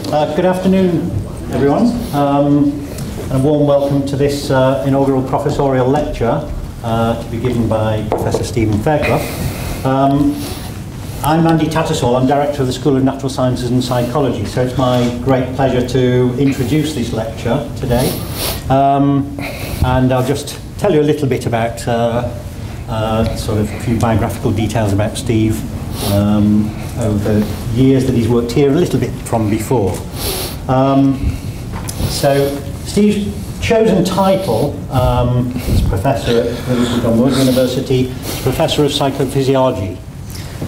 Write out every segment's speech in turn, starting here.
Good afternoon, everyone, and a warm welcome to this inaugural professorial lecture to be given by Professor Stephen Fairclough. I'm Andy Tattersall, I'm Director of the School of Natural Sciences and Psychology, so it's my great pleasure to introduce this lecture today. And I'll just tell you a little bit about sort of a few biographical details about Steve over the years that he's worked here, a little bit from before. So Steve's chosen title is Professor at Liverpool University, Professor of Psychophysiology.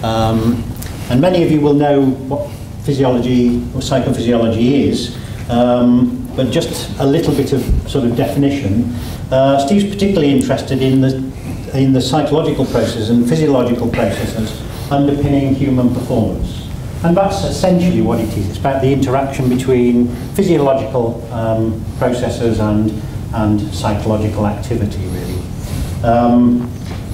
And many of you will know what physiology or psychophysiology is, but just a little bit of sort of definition. Steve's particularly interested in the psychological processes and physiological processes underpinning human performance. And that's essentially what it is. It's about the interaction between physiological processes and psychological activity, really.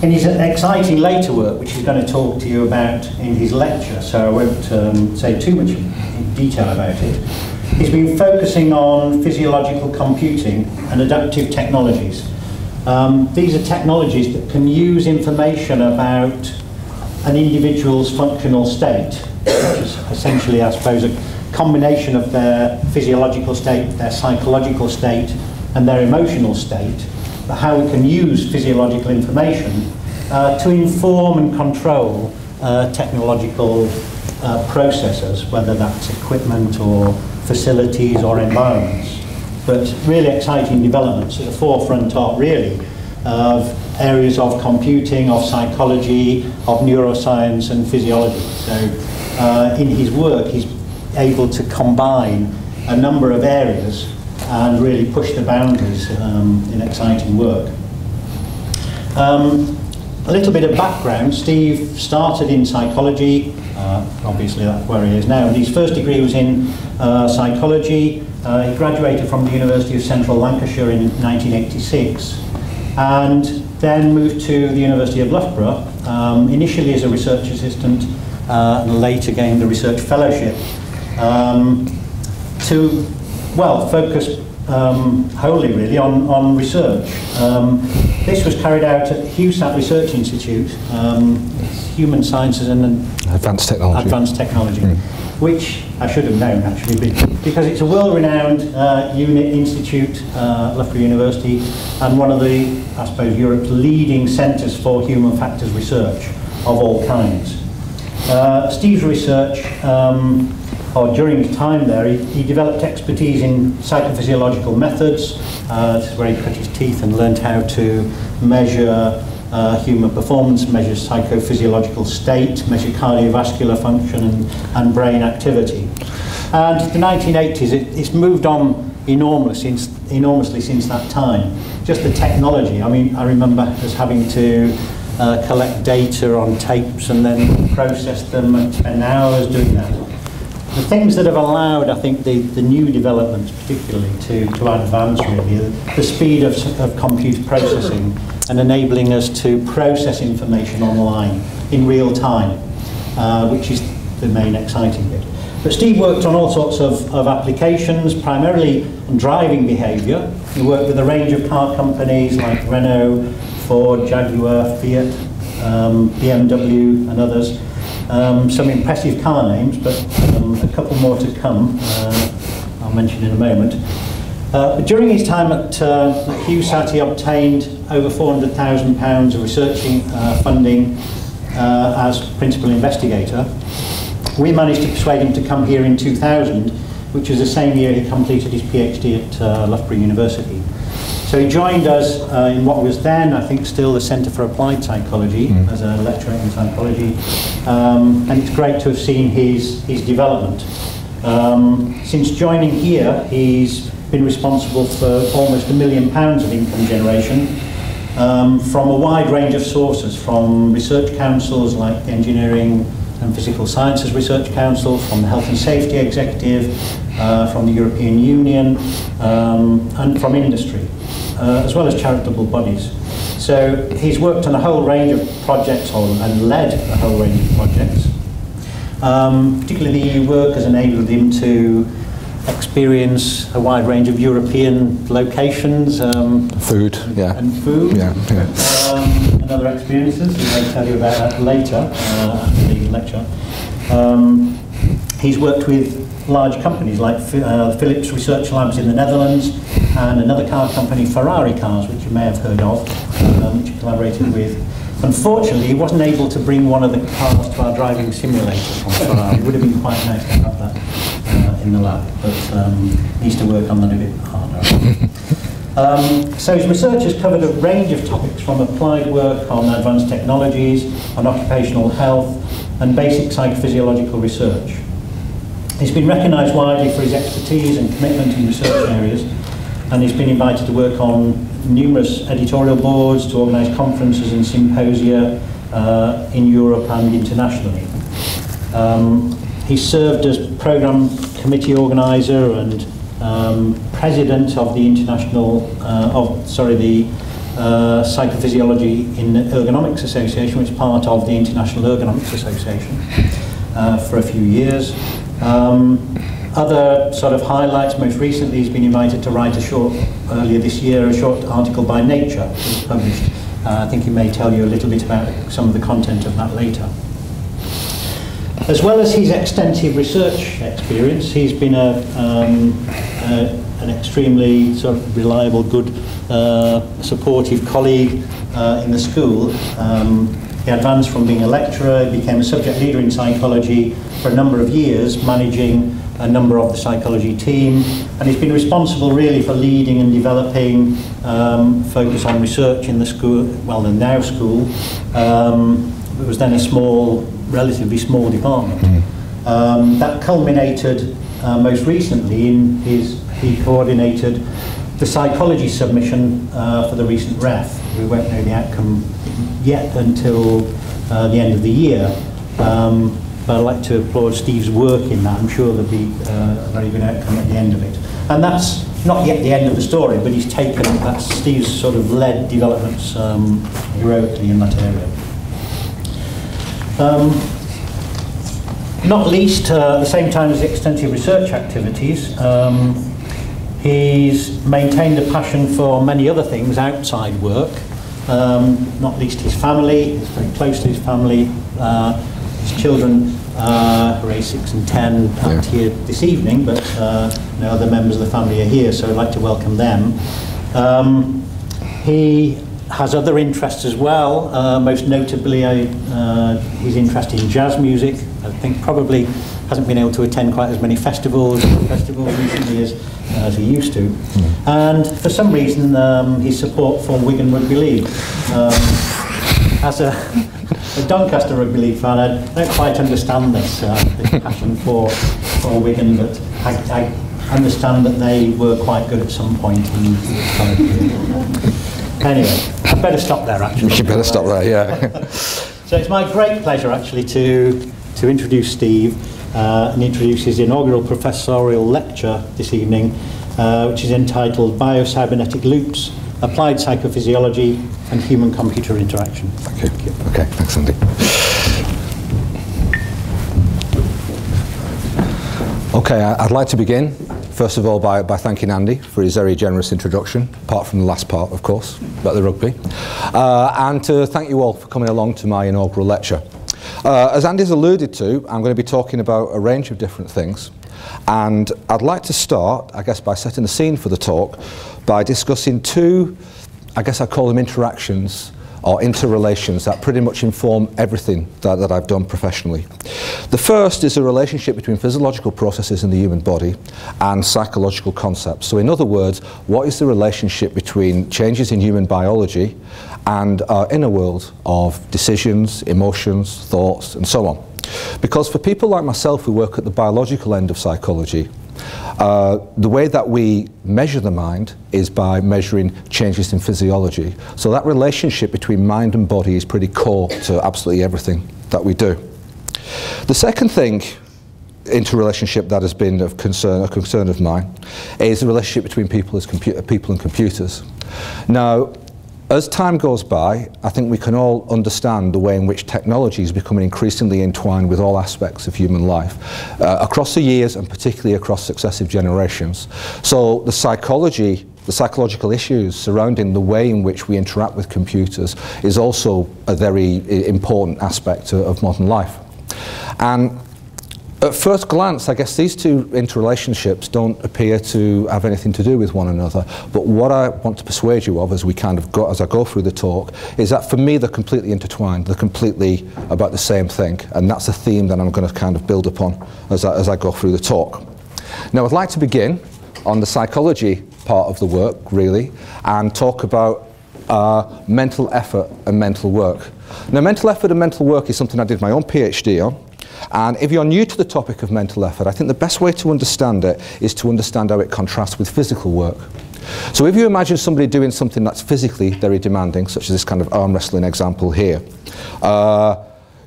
In his exciting later work, which he's going to talk to you about in his lecture, so I won't say too much in detail about it, he's been focusing on physiological computing and adaptive technologies. These are technologies that can use information about an individual's functional state, which is essentially, I suppose, a combination of their physiological state, their psychological state, and their emotional state, but how we can use physiological information to inform and control technological processes, whether that's equipment or facilities or environments. But really exciting developments at the forefront are really of areas of computing, of psychology, of neuroscience and physiology. So in his work he's able to combine a number of areas and really push the boundaries in exciting work. A little bit of background. Steve started in psychology, obviously that's where he is now, and his first degree was in psychology. He graduated from the University of Central Lancashire in 1986 and then moved to the University of Loughborough, initially as a research assistant and later gained a research fellowship to, well, focus wholly really on research. This was carried out at HUSAT Research Institute, Human Sciences and Advanced Technology. Which I should have known actually, because it's a world-renowned unit institute, Loughborough University, and one of the, I suppose, Europe's leading centres for human factors research of all kinds. Steve's research, or during his time there, he developed expertise in psychophysiological methods. This is where he cut his teeth and learned how to measure human performance, measure psychophysiological state, measure cardiovascular function and brain activity. And the 1980s, it's moved on enormously since that time. Just the technology. I mean, I remember us having to collect data on tapes and then process them and spend hours doing that. The things that have allowed, I think, the new developments particularly to advance really, the speed of computer processing and enabling us to process information online in real time, which is the main exciting bit. But Steve worked on all sorts of applications, primarily on driving behaviour. He worked with a range of car companies like Renault, Ford, Jaguar, Fiat, BMW and others. Some impressive car names, but a couple more to come, I'll mention in a moment. But during his time at HUSAT, he obtained over £400,000 of research funding as principal investigator. We managed to persuade him to come here in 2000, which was the same year he completed his PhD at Loughborough University. So he joined us in what was then, I think, still the Centre for Applied Psychology as a lecturer in psychology, and it's great to have seen his development. Since joining here, he's been responsible for almost £1 million of income generation from a wide range of sources, from research councils like the Engineering and Physical Sciences Research Council, from the Health and Safety Executive, from the European Union, and from industry, as well as charitable bodies. So he's worked on a whole range of projects and led a whole range of projects. Particularly the EU work has enabled him to experience a wide range of European locations. Food, yeah. And food. Yeah, yeah. And other experiences. We may tell you about that later after the lecture. He's worked with large companies like Philips Research Labs in the Netherlands and another car company, Ferrari Cars, which you may have heard of, which he collaborated with. Unfortunately, he wasn't able to bring one of the cars to our driving simulator from Ferrari. It would have been quite nice to have that in the lab, but needs to work on that a bit harder. So his research has covered a range of topics, from applied work on advanced technologies, on occupational health, and basic psychophysiological research. He's been recognised widely for his expertise and commitment in research areas, and he's been invited to work on numerous editorial boards, to organise conferences and symposia in Europe and internationally. He served as programme committee organiser and president of the Psychophysiology in Ergonomics Association, which is part of the International Ergonomics Association, for a few years. Other sort of highlights, most recently he's been invited to write earlier this year, a short article by Nature, which was published. I think he may tell you a little bit about some of the content of that later. As well as his extensive research experience, he's been an extremely sort of reliable, good, supportive colleague in the school. He advanced from being a lecturer, became a subject leader in psychology for a number of years, managing a number of the psychology team, and he's been responsible really for leading and developing focus on research in the school, well, the now school. It was then a relatively small department. That culminated most recently in he coordinated the psychology submission for the recent REF. We won't know the outcome yet until the end of the year. But I'd like to applaud Steve's work in that. I'm sure there'll be a very good outcome at the end of it. And that's not yet the end of the story, but he's taken, that's Steve's sort of led developments heroically in that area. Not least, at the same time as the extensive research activities, he's maintained a passion for many other things outside work, not least his family. He's very close to his family. His children, who are age 6 and 10, aren't here this evening, but no other members of the family are here, so I'd like to welcome them. He has other interests as well, most notably his interest in jazz music. I think probably hasn't been able to attend quite as many festivals recently as he used to. And for some reason, his support for Wigan Rugby League. As a Doncaster Rugby League fan, I don't quite understand this passion for Wigan, but I understand that they were quite good at some point in his career. Anyway, I'd better stop there, actually. You better stop there, yeah. So it's my great pleasure, actually, to introduce Steve and introduce his inaugural professorial lecture this evening, which is entitled Biocybernetic Loops, Applied Psychophysiology and Human-Computer Interaction. Okay. Okay, thanks, Andy. Okay, I'd like to begin, first of all, by thanking Andy for his very generous introduction, apart from the last part, of course, about the rugby, and to thank you all for coming along to my inaugural lecture. As Andy's alluded to, I'm going to be talking about a range of different things, and I'd like to start, I guess, by setting the scene for the talk by discussing two, I guess I call them interactions or interrelations that pretty much inform everything that I've done professionally. The first is a relationship between physiological processes in the human body and psychological concepts. So in other words, what is the relationship between changes in human biology and our inner world of decisions, emotions, thoughts, and so on? Because for people like myself who work at the biological end of psychology, the way that we measure the mind is by measuring changes in physiology. So that relationship between mind and body is pretty core to absolutely everything that we do. The second thing, interrelationship that has been of concern, a concern of mine, is the relationship between people and computers. Now, As time goes by, I think we can all understand the way in which technology is becoming increasingly entwined with all aspects of human life, across the years and particularly across successive generations. So the psychological issues surrounding the way in which we interact with computers is also a very important aspect of modern life. And at first glance, I guess these two interrelationships don't appear to have anything to do with one another. But what I want to persuade you of as I go through the talk is that for me they're completely intertwined. They're completely about the same thing, and that's a theme that I'm going to kind of build upon as I go through the talk. Now, I'd like to begin on the psychology part of the work, really, and talk about mental effort and mental work. Now, mental effort and mental work is something I did my own PhD on. And if you're new to the topic of mental effort, I think the best way to understand it is to understand how it contrasts with physical work. So if you imagine somebody doing something that's physically very demanding, such as this kind of arm wrestling example here,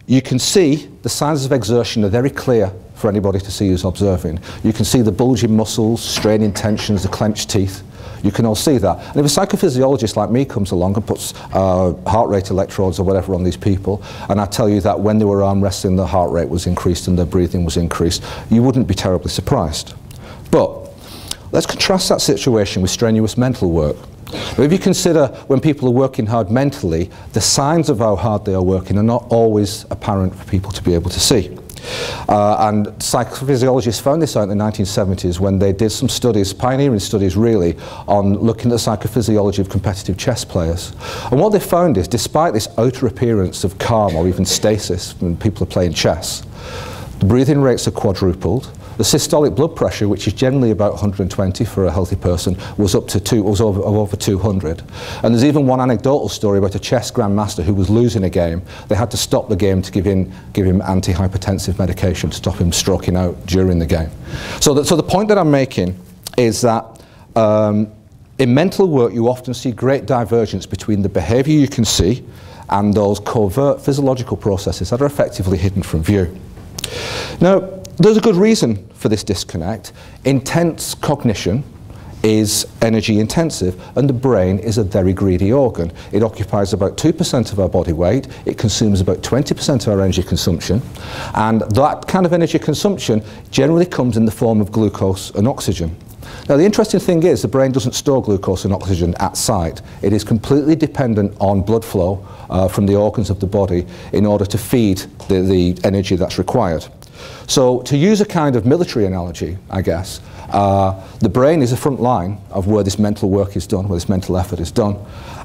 you can see the signs of exertion are very clear for anybody to see who's observing. You can see the bulging muscles, straining tensions, the clenched teeth. You can all see that. And if a psychophysiologist like me comes along and puts heart rate electrodes or whatever on these people, and I tell you that when they were arm wrestling, their heart rate was increased and their breathing was increased, you wouldn't be terribly surprised. But let's contrast that situation with strenuous mental work. Now, if you consider when people are working hard mentally, the signs of how hard they are working are not always apparent for people to be able to see. And psychophysiologists found this out in the 1970s when they did some studies, pioneering studies really, on looking at the psychophysiology of competitive chess players. And what they found is, despite this outer appearance of calm or even stasis when people are playing chess, the breathing rates are quadrupled. The systolic blood pressure, which is generally about 120 for a healthy person, was over 200. And there's even one anecdotal story about a chess grandmaster who was losing a game. They had to stop the game to give him antihypertensive medication to stop him stroking out during the game. So the point that I'm making is that in mental work you often see great divergence between the behaviour you can see and those covert physiological processes that are effectively hidden from view. Now, there's a good reason for this disconnect. Intense cognition is energy intensive, and the brain is a very greedy organ. It occupies about 2% of our body weight, it consumes about 20% of our energy consumption, and that kind of energy consumption generally comes in the form of glucose and oxygen. Now, the interesting thing is the brain doesn't store glucose and oxygen at site. It is completely dependent on blood flow from the organs of the body in order to feed the energy that's required. So to use a kind of military analogy, I guess, the brain is the front line of where this mental work is done, where this mental effort is done.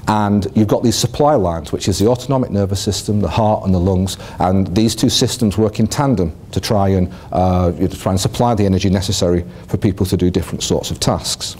And you've got these supply lines, which is the autonomic nervous system, the heart and the lungs, and these two systems work in tandem to try and supply the energy necessary for people to do different sorts of tasks.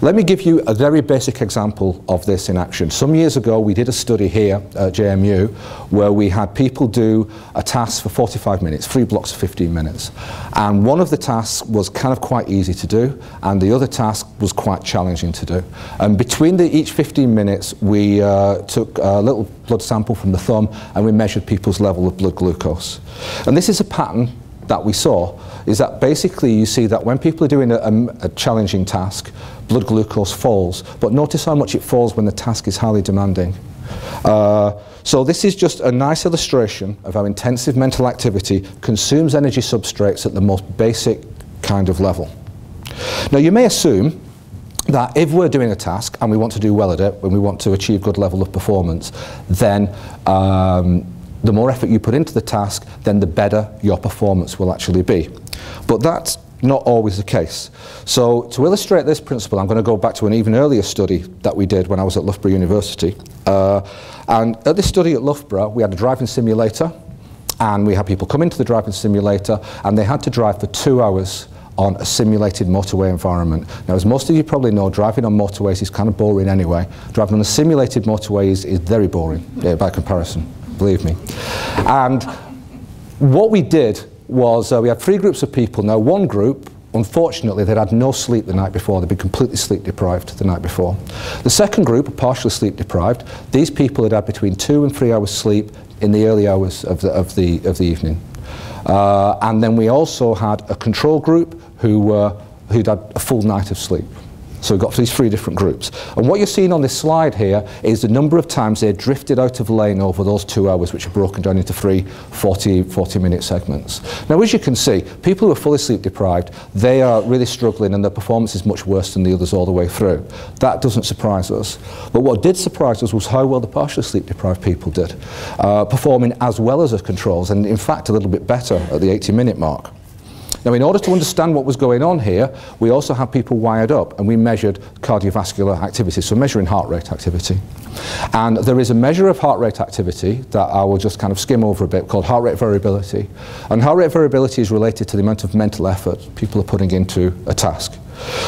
Let me give you a very basic example of this in action. Some years ago we did a study here at JMU where we had people do a task for 45 minutes, 3 blocks of 15 minutes. And one of the tasks was kind of quite easy to do, and the other task was quite challenging to do. And between each 15 minutes we took a little blood sample from the thumb and we measured people's level of blood glucose. And this is a pattern that we saw, is that basically you see that when people are doing a challenging task, blood glucose falls, but notice how much it falls when the task is highly demanding. So this is just a nice illustration of how intensive mental activity consumes energy substrates at the most basic kind of level. Now, you may assume that if we're doing a task and we want to do well at it, when we want to achieve good level of performance, then the more effort you put into the task, then the better your performance will actually be. But that's not always the case. So to illustrate this principle, I'm going to go back to an even earlier study that we did when I was at Loughborough University. And at this study at Loughborough, we had a driving simulator, and we had people come into the driving simulator, and they had to drive for 2 hours on a simulated motorway environment. Now, as most of you probably know, driving on motorways is kind of boring anyway. Driving on a simulated motorway is very boring, by comparison, believe me. And what we did was we had 3 groups of people. Now, one group, unfortunately, they'd had no sleep the night before. They'd been completely sleep deprived the night before. The second group, partially sleep deprived, these people had had between 2 and 3 hours sleep in the early hours of the evening. And then we also had a control group who'd had a full night of sleep. So we've got these 3 different groups. And what you're seeing on this slide here is the number of times they drifted out of lane over those 2 hours, which are broken down into 3 40-minute segments. Now, as you can see, people who are fully sleep deprived, they are really struggling and their performance is much worse than the others all the way through. That doesn't surprise us. But what did surprise us was how well the partially sleep deprived people did, performing as well as the controls, and in fact a little bit better at the 80-minute mark. Now, in order to understand what was going on here, we also had people wired up and we measured cardiovascular activity, so measuring heart rate activity. And there is a measure of heart rate activity that I will just kind of skim over a bit called heart rate variability. And heart rate variability is related to the amount of mental effort people are putting into a task.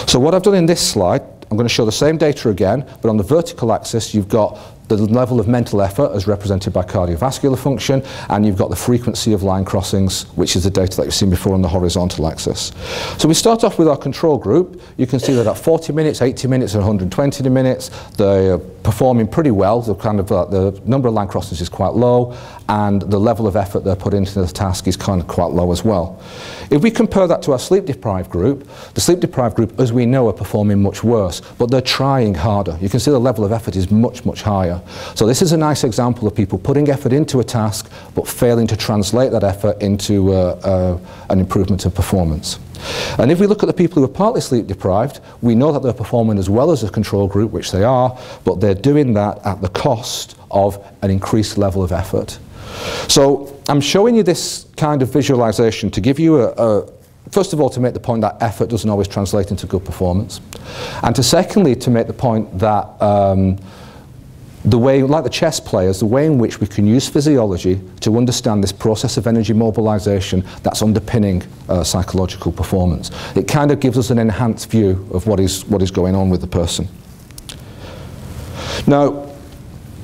So what I've done in this slide, I'm going to show the same data again, but on the vertical axis you've got the level of mental effort as represented by cardiovascular function, and you've got the frequency of line crossings, which is the data that you've seen before on the horizontal axis. So we start off with our control group. You can see that at 40 minutes, 80 minutes, and 120 minutes, they're performing pretty well. The the number of line crossings is quite low, and the level of effort they're put into the task is kind of quite low as well. If we compare that to our sleep-deprived group, the sleep-deprived group, as we know, are performing much worse, but they're trying harder. You can see the level of effort is much, much higher. So this is a nice example of people putting effort into a task, but failing to translate that effort into an improvement of performance. And if we look at the people who are partly sleep-deprived, we know that they're performing as well as the control group, which they are, but they're doing that at the cost of an increased level of effort. So I'm showing you this kind of visualization to give you first of all, to make the point that effort doesn't always translate into good performance, and to secondly, to make the point that the way, like the chess players, the way in which we can use physiology to understand this process of energy mobilization that's underpinning psychological performance. It kind of gives us an enhanced view of what is going on with the person. Now,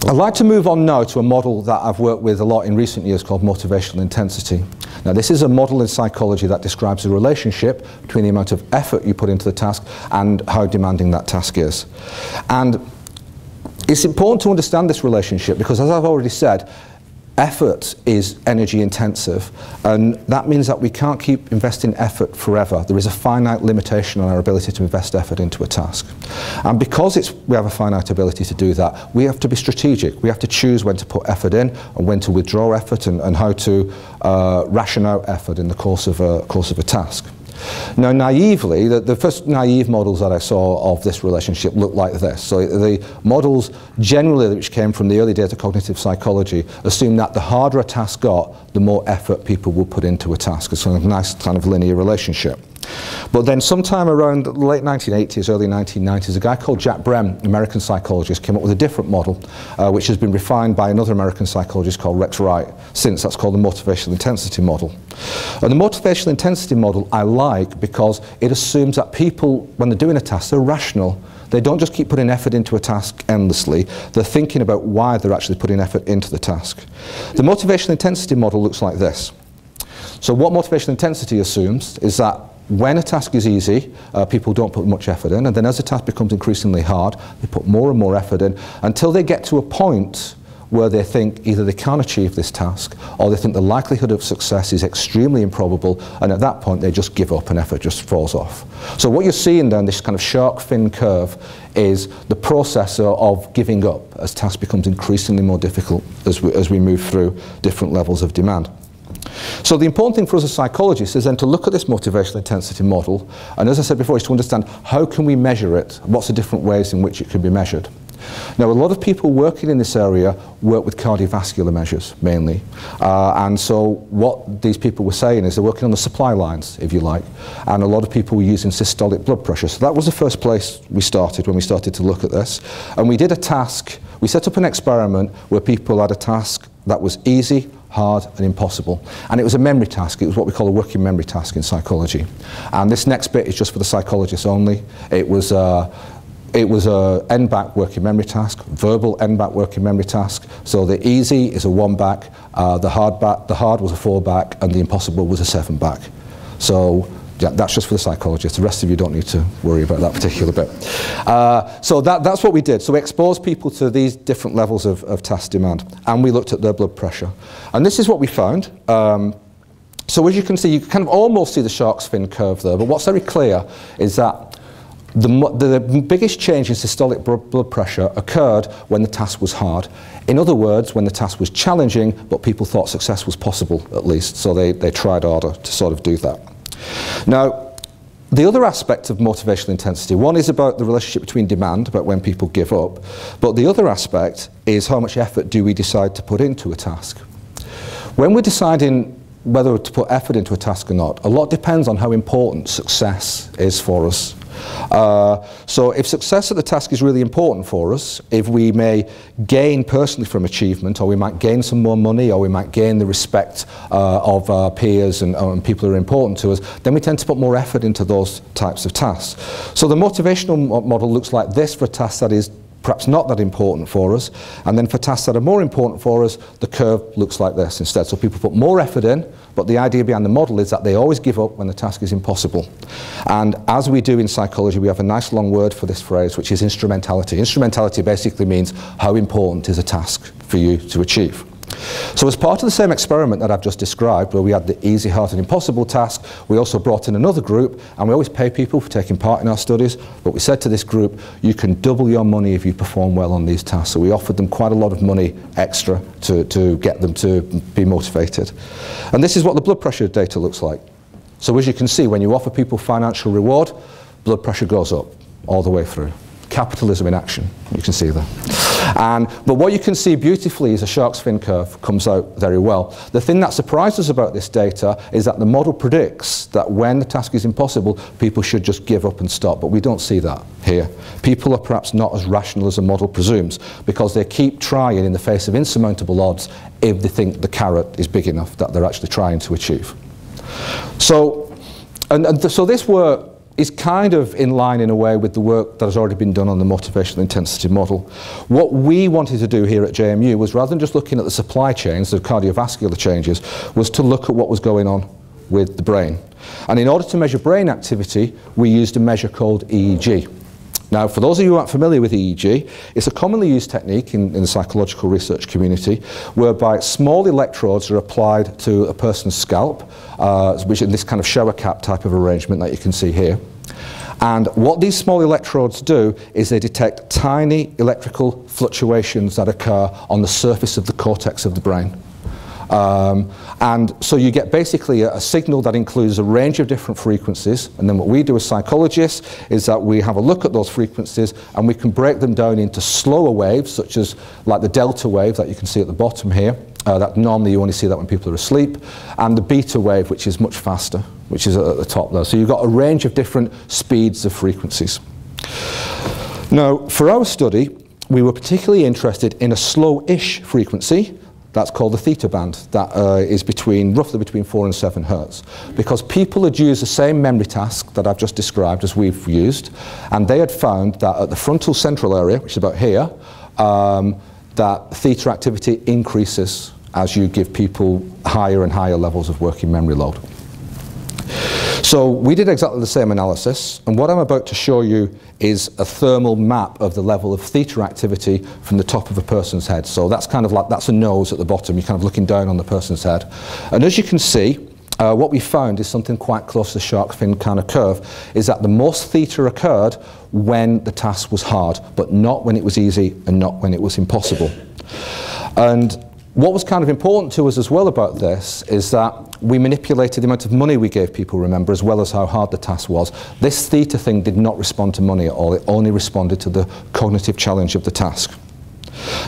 I'd like to move on now to a model that I've worked with a lot in recent years called motivational intensity. Now, this is a model in psychology that describes the relationship between the amount of effort you put into the task and how demanding that task is. And it's important to understand this relationship because, as I've already said, effort is energy intensive, and that means that we can't keep investing effort forever. There is a finite limitation on our ability to invest effort into a task. And because we have a finite ability to do that, we have to be strategic. We have to choose when to put effort in and when to withdraw effort, and how to ration out effort in the course of a task. Now, naively, the first naive models that I saw of this relationship looked like this. So the models generally, which came from the early days of cognitive psychology, assume that the harder a task got, the more effort people will put into a task. It's a nice kind of linear relationship. But then sometime around the late 1980s, early 1990s, a guy called Jack Brem, an American psychologist, came up with a different model, which has been refined by another American psychologist called Rex Wright. Since that's called the motivational intensity model. And the motivational intensity model I like because it assumes that people, when they're doing a task, they're rational. They don't just keep putting effort into a task endlessly. They're thinking about why they're actually putting effort into the task. The motivational intensity model looks like this. So what motivational intensity assumes is that when a task is easy, people don't put much effort in, and then as the task becomes increasingly hard, they put more and more effort in until they get to a point where they think either they can't achieve this task or they think the likelihood of success is extremely improbable, and at that point they just give up and effort just falls off. So what you're seeing then, this kind of shark fin curve, is the process of giving up as task becomes increasingly more difficult as we move through different levels of demand. So the important thing for us as psychologists is then to look at this motivational intensity model, and as I said before, is to understand how can we measure it, what's the different ways in which it can be measured. Now, a lot of people working in this area work with cardiovascular measures mainly, and so what these people were saying is they're working on the supply lines, if you like, and a lot of people were using systolic blood pressure. So that was the first place we started when we started to look at this, and we did a task. We set up an experiment where people had a task that was easy, hard and impossible, and it was a memory task. It was what we call a working memory task in psychology, and this next bit is just for the psychologists only. It was a end-back working memory task, verbal end-back working memory task. So the easy is a 1-back, the hard was a 4-back, and the impossible was a 7-back. So yeah, that's just for the psychologists. The rest of you don't need to worry about that particular bit. So that's what we did. So we exposed people to these different levels of task demand, and we looked at their blood pressure. And this is what we found. So as you can see, you kind of almost see the shark's fin curve there, but what's very clear is that The biggest change in systolic blood pressure occurred when the task was hard. In other words, when the task was challenging, but people thought success was possible, at least, so they tried harder to sort of do that. Now, the other aspect of motivational intensity, one is about the relationship between demand, about when people give up, but the other aspect is how much effort do we decide to put into a task. When we're deciding whether to put effort into a task or not, a lot depends on how important success is for us. So if success at the task is really important for us, if we may gain personally from achievement, or we might gain some more money, or we might gain the respect of our peers and people who are important to us, then we tend to put more effort into those types of tasks. So the motivational model looks like this for a task that is perhaps not that important for us, and then for tasks that are more important for us, the curve looks like this instead. So people put more effort in, but the idea behind the model is that they always give up when the task is impossible. And as we do in psychology, we have a nice long word for this phrase, which is instrumentality. Instrumentality basically means how important is a task for you to achieve. So as part of the same experiment that I've just described, where we had the easy, hard and impossible task, we also brought in another group, and we always pay people for taking part in our studies, but we said to this group, you can double your money if you perform well on these tasks. So we offered them quite a lot of money extra to get them to be motivated. And this is what the blood pressure data looks like. So as you can see, when you offer people financial reward, blood pressure goes up all the way through. Capitalism in action, you can see there. But what you can see beautifully is a shark's fin curve comes out very well. The thing that surprised us about this data is that the model predicts that when the task is impossible, people should just give up and stop, but we don't see that here. People are perhaps not as rational as the model presumes, because they keep trying in the face of insurmountable odds if they think the carrot is big enough that they're actually trying to achieve. So, so this work is kind of in line in a way with the work that has already been done on the motivational intensity model. What we wanted to do here at JMU was, rather than just looking at the supply chains, the cardiovascular changes, was to look at what was going on with the brain. And in order to measure brain activity, we used a measure called EEG. Now, for those of you who aren't familiar with EEG, it's a commonly used technique in the psychological research community, whereby small electrodes are applied to a person's scalp, which in this kind of shower cap type of arrangement that you can see here. And what these small electrodes do is they detect tiny electrical fluctuations that occur on the surface of the cortex of the brain. And so you get basically a signal that includes a range of different frequencies, and then what we do as psychologists is that we have a look at those frequencies and we can break them down into slower waves, such as like the delta wave that you can see at the bottom here, that normally you only see that when people are asleep, and the beta wave, which is much faster, which is at the top there. So you've got a range of different speeds of frequencies. Now, for our study, we were particularly interested in a slow-ish frequency. That's called the theta band. That is roughly between 4 and 7 hertz. Because people had used the same memory task that I've just described as we've used, and they had found that at the frontal central area, which is about here, that theta activity increases as you give people higher and higher levels of working memory load. So we did exactly the same analysis, and what I'm about to show you is a thermal map of the level of theta activity from the top of a person's head. So that's kind of like, that's a nose at the bottom, you're kind of looking down on the person's head. And as you can see, what we found is something quite close to the shark fin kind of curve, is that the most theta occurred when the task was hard, but not when it was easy and not when it was impossible. And what was kind of important to us as well about this is that we manipulated the amount of money we gave people, remember, as well as how hard the task was. This theta thing did not respond to money at all, it only responded to the cognitive challenge of the task.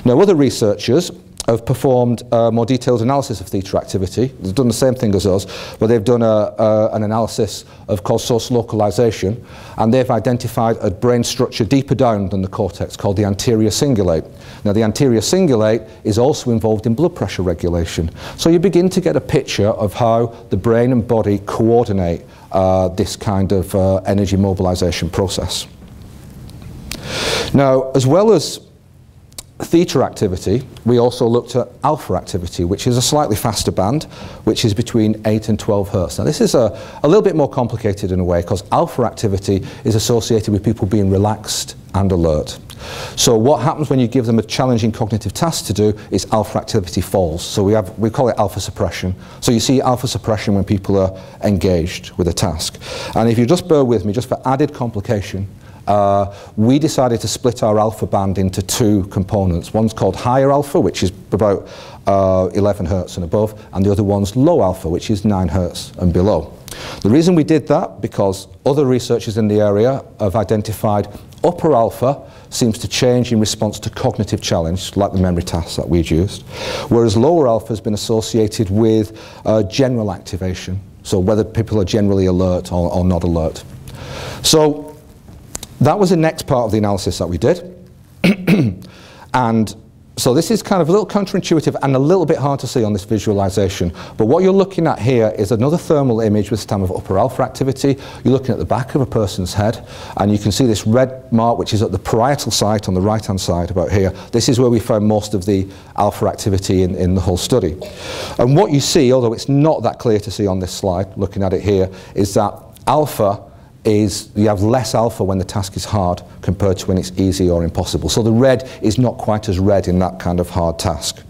Now, other researchers have performed a more detailed analysis of theta activity. They've done the same thing as us, but they've done an analysis called source localization, and they've identified a brain structure deeper down than the cortex called the anterior cingulate. Now, the anterior cingulate is also involved in blood pressure regulation. So you begin to get a picture of how the brain and body coordinate this kind of energy mobilization process. Now, as well as theta activity, we also looked at alpha activity, which is a slightly faster band, which is between 8 and 12 hertz. Now, this is a little bit more complicated in a way, because alpha activity is associated with people being relaxed and alert. So what happens when you give them a challenging cognitive task to do is alpha activity falls. So we call it alpha suppression. So you see alpha suppression when people are engaged with a task. And if you just bear with me, just for added complication, we decided to split our alpha band into two components. One's called higher alpha, which is about 11 hertz and above, and the other one's low alpha, which is 9 hertz and below. The reason we did that, because other researchers in the area have identified upper alpha seems to change in response to cognitive challenge, like the memory tasks that we'd used, whereas lower alpha has been associated with general activation, so whether people are generally alert or not alert. So that was the next part of the analysis that we did. And so this is kind of a little counterintuitive and a little bit hard to see on this visualization. But what you're looking at here is another thermal image, this time of upper alpha activity. You're looking at the back of a person's head, and you can see this red mark, which is at the parietal site on the right-hand side about here. This is where we found most of the alpha activity in the whole study. And what you see, although it's not that clear to see on this slide, looking at it here, is that alpha is, you have less alpha when the task is hard compared to when it's easy or impossible. So the red is not quite as red in that kind of hard task.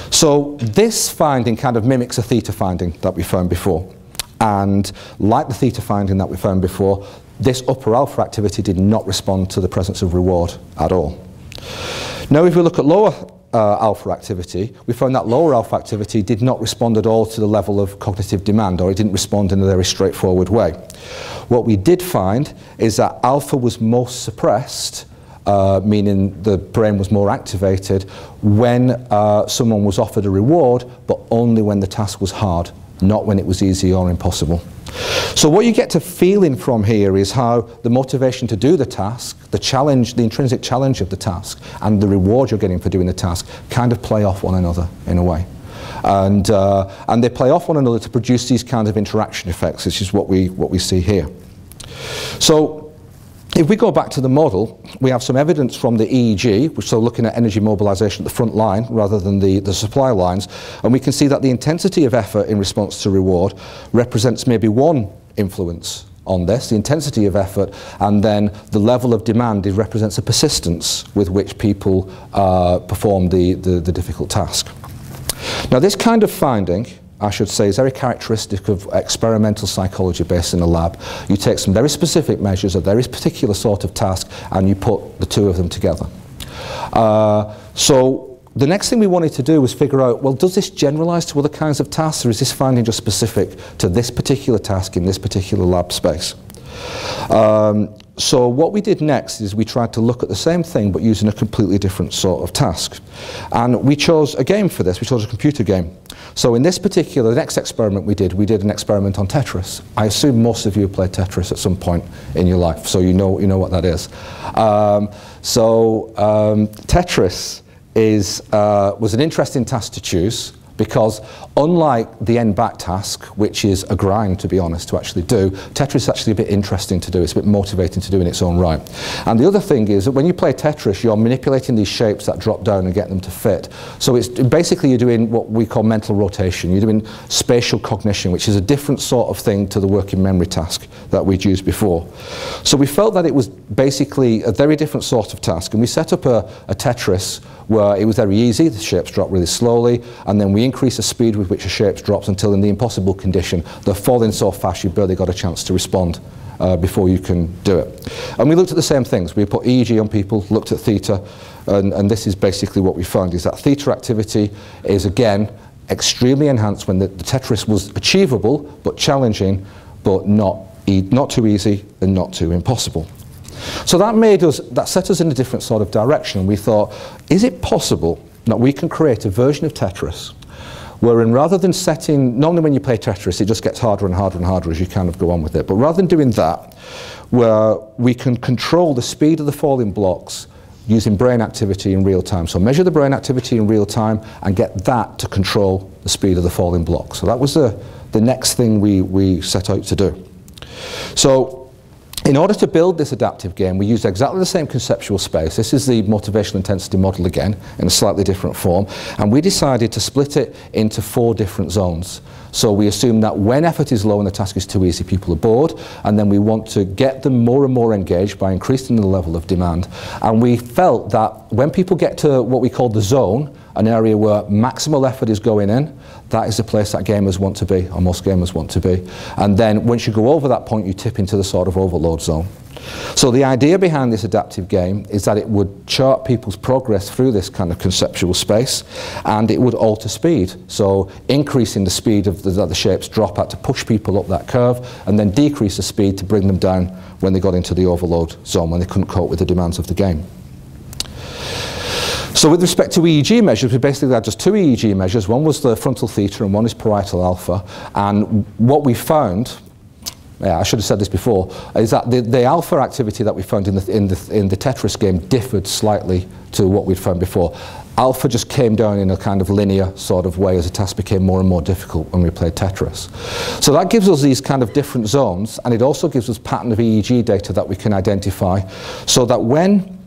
So this finding kind of mimics a theta finding that we found before. And like the theta finding that we found before, this upper alpha activity did not respond to the presence of reward at all. Now if we look at lower alpha activity, we found that lower alpha activity did not respond at all to the level of cognitive demand, or it didn't respond in a very straightforward way. What we did find is that alpha was most suppressed, meaning the brain was more activated when someone was offered a reward, but only when the task was hard, not when it was easy or impossible. So what you get to feeling from here is how the motivation to do the task, the challenge, the intrinsic challenge of the task, and the reward you're getting for doing the task kind of play off one another in a way. And they play off one another to produce these kinds of interaction effects, which is what we see here. So if we go back to the model, we have some evidence from the EEG, which is looking at energy mobilization at the front line rather than the supply lines, and we can see that the intensity of effort in response to reward represents maybe one influence on this, the intensity of effort, and then the level of demand represents a persistence with which people perform the difficult task. Now this kind of finding, I should say, is very characteristic of experimental psychology based in a lab. You take some very specific measures, a very particular sort of task, and you put the two of them together. So the next thing we wanted to do was figure out, well, does this generalize to other kinds of tasks, or is this finding just specific to this particular task in this particular lab space? So what we did next is we tried to look at the same thing but using a completely different sort of task. And we chose a game for this, we chose a computer game. So in this particular, the next experiment we did an experiment on Tetris. I assume most of you have played Tetris at some point in your life, so you know what that is. Tetris was an interesting task to choose, because unlike the end-back task, which is a grind, to be honest, to actually do, Tetris is actually a bit interesting to do. It's a bit motivating to do in its own right. And the other thing is that when you play Tetris, you're manipulating these shapes that drop down and get them to fit. So it's basically you're doing what we call mental rotation. You're doing spatial cognition, which is a different sort of thing to the working memory task that we'd used before. So we felt that it was basically a very different sort of task, and we set up a Tetris where it was very easy, the shapes drop really slowly, and then we increase the speed with which the shapes drops until in the impossible condition, they're falling so fast you've barely got a chance to respond before you can do it. And we looked at the same things. We put EEG on people, looked at theta, and this is basically what we found, is that theta activity is, again, extremely enhanced when the Tetris was achievable, but challenging, but not too easy and not too impossible. So that set us in a different sort of direction. We thought, is it possible that we can create a version of Tetris wherein rather than setting, normally when you play Tetris it just gets harder and harder and harder as you kind of go on with it, but rather than doing that, where we can control the speed of the falling blocks using brain activity in real time. So measure the brain activity in real time and get that to control the speed of the falling blocks. So that was the next thing we set out to do. So in order to build this adaptive game, we used exactly the same conceptual space. This is the motivational intensity model again, in a slightly different form. And we decided to split it into 4 different zones. So we assume that when effort is low and the task is too easy, people are bored. And then we want to get them more and more engaged by increasing the level of demand. And we felt that when people get to what we call the zone, an area where maximal effort is going in, that is the place that gamers want to be, or most gamers want to be. And then once you go over that point, you tip into the sort of overload zone. So the idea behind this adaptive game is that it would chart people's progress through this kind of conceptual space, and it would alter speed. So increasing the speed of that the shapes drop at to push people up that curve, and then decrease the speed to bring them down when they got into the overload zone, when they couldn't cope with the demands of the game. So with respect to EEG measures, we basically had just two EEG measures. One was the frontal theta and one is parietal alpha. And what we found, I should have said this before, is that the alpha activity that we found in the Tetris game differed slightly to what we'd found before. Alpha just came down in a kind of linear sort of way as the task became more and more difficult when we played Tetris. So that gives us these kind of different zones, and it also gives us pattern of EEG data that we can identify, so that when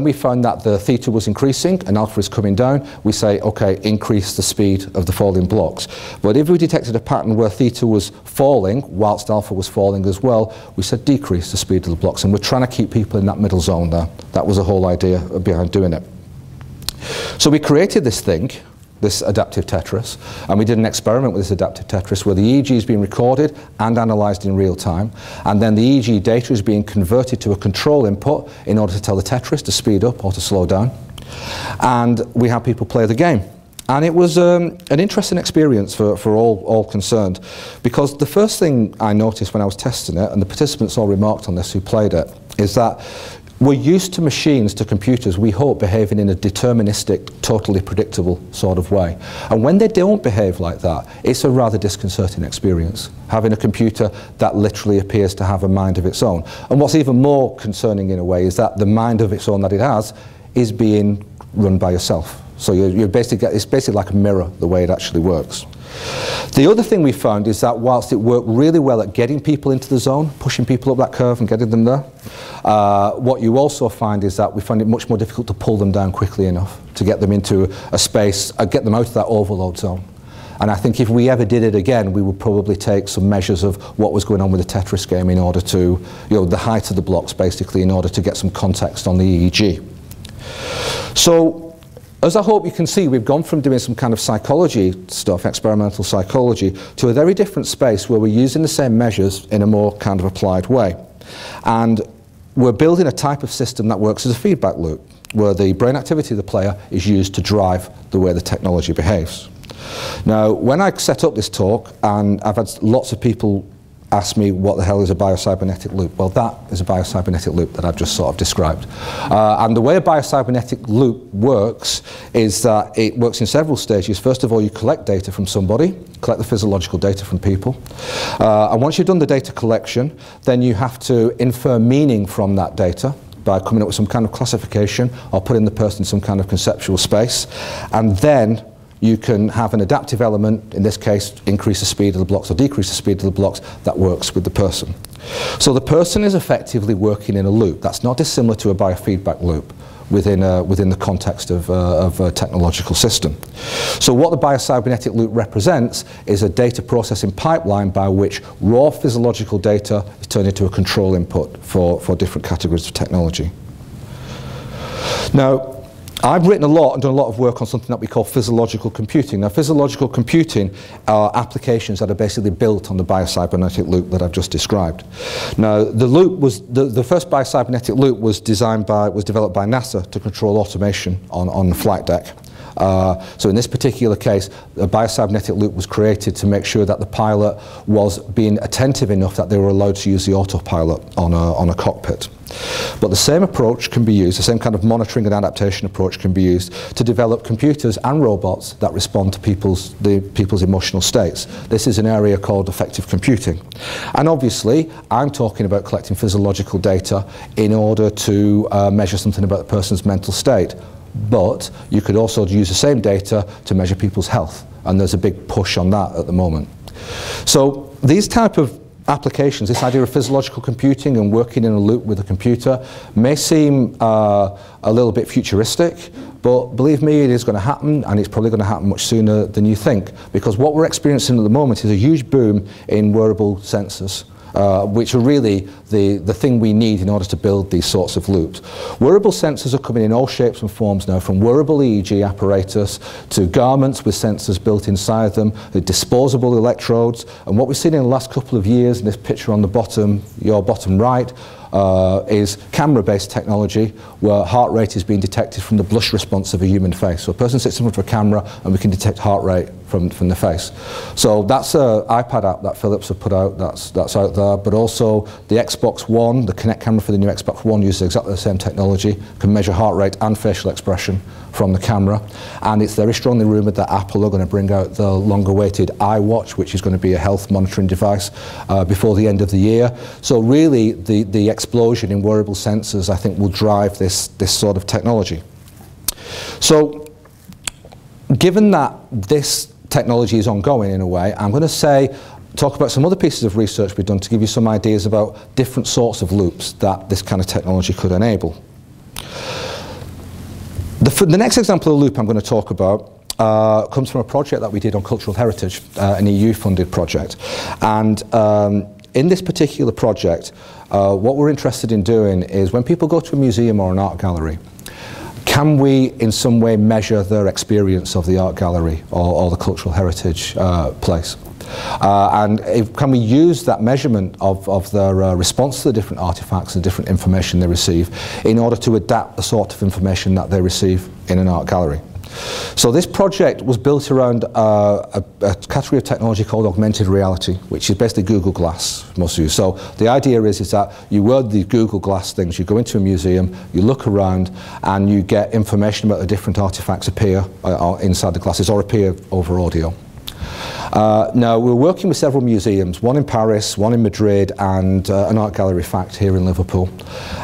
we found that the theta was increasing and alpha is coming down, we say, okay, increase the speed of the falling blocks. But if we detected a pattern where theta was falling whilst alpha was falling as well, we said decrease the speed of the blocks. And we're trying to keep people in that middle zone there. That was the whole idea behind doing it. So we created this thing, this adaptive Tetris, and we did an experiment with this adaptive Tetris where the EEG is being recorded and analysed in real time, and then the EEG data is being converted to a control input in order to tell the Tetris to speed up or to slow down, and we had people play the game. And it was an interesting experience for all concerned, because the first thing I noticed when I was testing it, and the participants all remarked on this who played it, is that we're used to machines, to computers, we hope, behaving in a deterministic, totally predictable sort of way. And when they don't behave like that, it's a rather disconcerting experience, having a computer that literally appears to have a mind of its own. And what's even more concerning in a way is that the mind of its own that it has is being run by yourself. So it's basically like a mirror, the way it actually works. The other thing we found is that whilst it worked really well at getting people into the zone, pushing people up that curve and getting them there, what you also find is that we find it much more difficult to pull them down quickly enough to get them into a space, get them out of that overload zone. And I think if we ever did it again, we would probably take some measures of what was going on with the Tetris game in order to, the height of the blocks basically, in order to get some context on the EEG. So, as I hope you can see, we've gone from doing some kind of psychology stuff, experimental psychology, to a very different space where we're using the same measures in a more kind of applied way. And we're building a type of system that works as a feedback loop, where the brain activity of the player is used to drive the way the technology behaves. Now, when I set up this talk, and I've had lots of people ask me what the hell is a biocybernetic loop. Well, that is a biocybernetic loop that I've just sort of described. And the way a biocybernetic loop works is that it works in several stages. First of all, you collect data from somebody, collect the physiological data from people. And once you've done the data collection, then you have to infer meaning from that data by coming up with some kind of classification or putting the person in some kind of conceptual space. And then you can have an adaptive element, in this case, increase the speed of the blocks or decrease the speed of the blocks, that works with the person. So the person is effectively working in a loop. That's not dissimilar to a biofeedback loop within the context of a technological system. So what the biocybernetic loop represents is a data processing pipeline by which raw physiological data is turned into a control input for different categories of technology. Now, I've written a lot and done a lot of work on something that we call physiological computing. Now, physiological computing are applications that are basically built on the biocybernetic loop that I've just described. Now, the loop was the first biocybernetic loop was developed by NASA to control automation on the flight deck. So in this particular case, a biocybernetic loop was created to make sure that the pilot was being attentive enough that they were allowed to use the autopilot on a cockpit. But the same approach can be used, the same kind of monitoring and adaptation approach can be used to develop computers and robots that respond to people's emotional states. This is an area called affective computing. And obviously, I'm talking about collecting physiological data in order to measure something about the person's mental state. But you could also use the same data to measure people's health, and there's a big push on that at the moment. So these type of applications, this idea of physiological computing and working in a loop with a computer, may seem a little bit futuristic, but believe me, it is going to happen, and it's probably going to happen much sooner than you think, because what we're experiencing at the moment is a huge boom in wearable sensors. Which are really the thing we need in order to build these sorts of loops. Wearable sensors are coming in all shapes and forms now, from wearable EEG apparatus to garments with sensors built inside them, disposable electrodes, and what we've seen in the last couple of years, in this picture on the bottom, your bottom right, is camera-based technology where heart rate is being detected from the blush response of a human face. So a person sits in front of a camera and we can detect heart rate from the face. So that's an iPad app that Philips have put out, that's out there, but also the Xbox One, the Kinect camera for the new Xbox One uses exactly the same technology, can measure heart rate and facial expression from the camera, and it's very strongly rumoured that Apple are going to bring out the longer-awaited iWatch, which is going to be a health monitoring device before the end of the year. So really the explosion in wearable sensors, I think, will drive this sort of technology. So given that this technology is ongoing in a way, I'm going to talk about some other pieces of research we've done to give you some ideas about different sorts of loops that this kind of technology could enable. The next example of loop I'm going to talk about comes from a project that we did on cultural heritage, an EU-funded project. And in this particular project, what we're interested in doing is when people go to a museum or an art gallery, can we in some way measure their experience of the art gallery or the cultural heritage place? Can we use that measurement of their response to the different artifacts and different information they receive in order to adapt the sort of information that they receive in an art gallery? So this project was built around a category of technology called augmented reality, which is basically Google Glass, most of you. So the idea is that you wear the Google Glass things, you go into a museum, you look around, and you get information about the different artifacts appear inside the glasses or appear over audio. Now, we're working with several museums, one in Paris, one in Madrid, and an art gallery, Fact, here in Liverpool.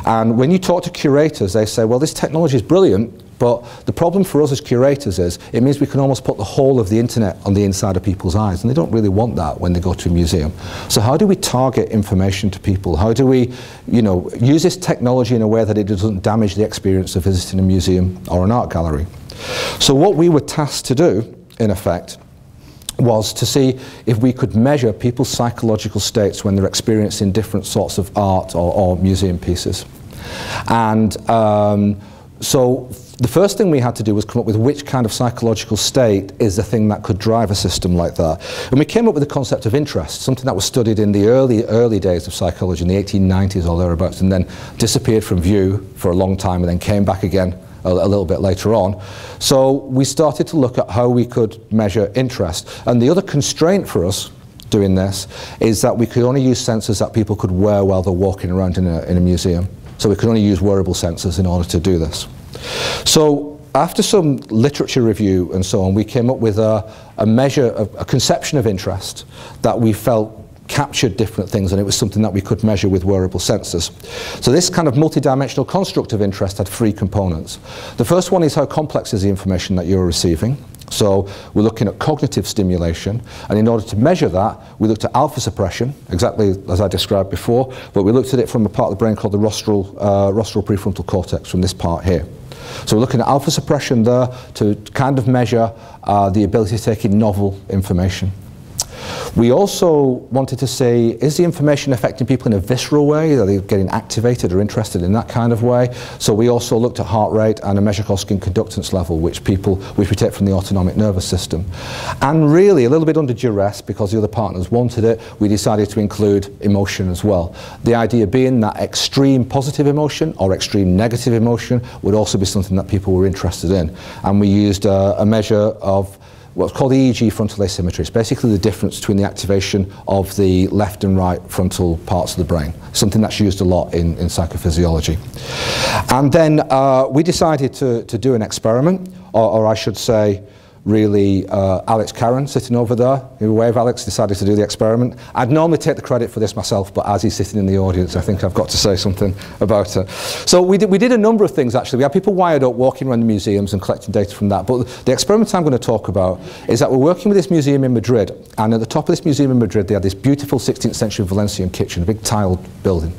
And when you talk to curators, they say, well, this technology is brilliant, but the problem for us as curators is it means we can almost put the whole of the internet on the inside of people's eyes, and they don't really want that when they go to a museum. So how do we target information to people? How do we, use this technology in a way that it doesn't damage the experience of visiting a museum or an art gallery? So what we were tasked to do, in effect, was to see if we could measure people's psychological states when they're experiencing different sorts of art or museum pieces. And so the first thing we had to do was come up with which kind of psychological state is the thing that could drive a system like that. And we came up with the concept of interest, something that was studied in the early days of psychology in the 1890s or thereabouts, and then disappeared from view for a long time and then came back again a little bit later on. So we started to look at how we could measure interest. And the other constraint for us doing this is that we could only use sensors that people could wear while they're walking around in a museum. So we could only use wearable sensors in order to do this. So after some literature review and so on, we came up with a conception of interest that we felt captured different things, and it was something that we could measure with wearable sensors. So this kind of multidimensional construct of interest had three components. The first one is how complex is the information that you're receiving. So we're looking at cognitive stimulation, and in order to measure that, we looked at alpha suppression, exactly as I described before, but we looked at it from a part of the brain called the rostral prefrontal cortex, from this part here. So we're looking at alpha suppression there to kind of measure the ability to take in novel information. We also wanted to say, is the information affecting people in a visceral way? Are they getting activated or interested in that kind of way? So we also looked at heart rate and a measure called skin conductance level, which we take from the autonomic nervous system. And really, a little bit under duress, because the other partners wanted it, we decided to include emotion as well. The idea being that extreme positive emotion or extreme negative emotion would also be something that people were interested in. And we used a measure of what's called EEG frontal asymmetry. It's basically the difference between the activation of the left and right frontal parts of the brain, something that's used a lot in psychophysiology. And then we decided to do an experiment, or I should say, really, Alex Karen sitting over there, in a wave, Alex decided to do the experiment. I'd normally take the credit for this myself, but as he's sitting in the audience, I think I've got to say something about it. So we did a number of things, actually. We had people wired up walking around the museums and collecting data from that. But the experiment I'm going to talk about is that we're working with this museum in Madrid, and at the top of this museum in Madrid, they had this beautiful 16th century Valencian kitchen, a big tiled building.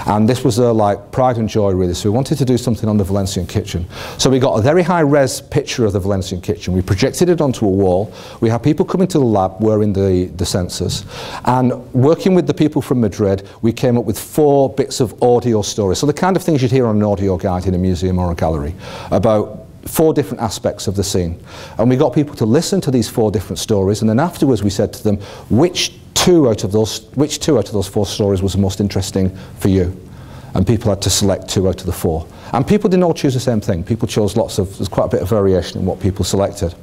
And this was like pride and joy, really. So we wanted to do something on the Valencian kitchen. So we got a very high-res picture of the Valencian kitchen. We projected it onto a wall. We had people coming to the lab wearing the sensors, and working with the people from Madrid, we came up with 4 bits of audio stories. So the kind of things you'd hear on an audio guide in a museum or a gallery, about 4 different aspects of the scene. And we got people to listen to these 4 different stories, and then afterwards we said to them, which two out of those 4 stories was the most interesting for you? and people had to select 2 out of the 4. And people didn't all choose the same thing. People chose there's quite a bit of variation in what people selected.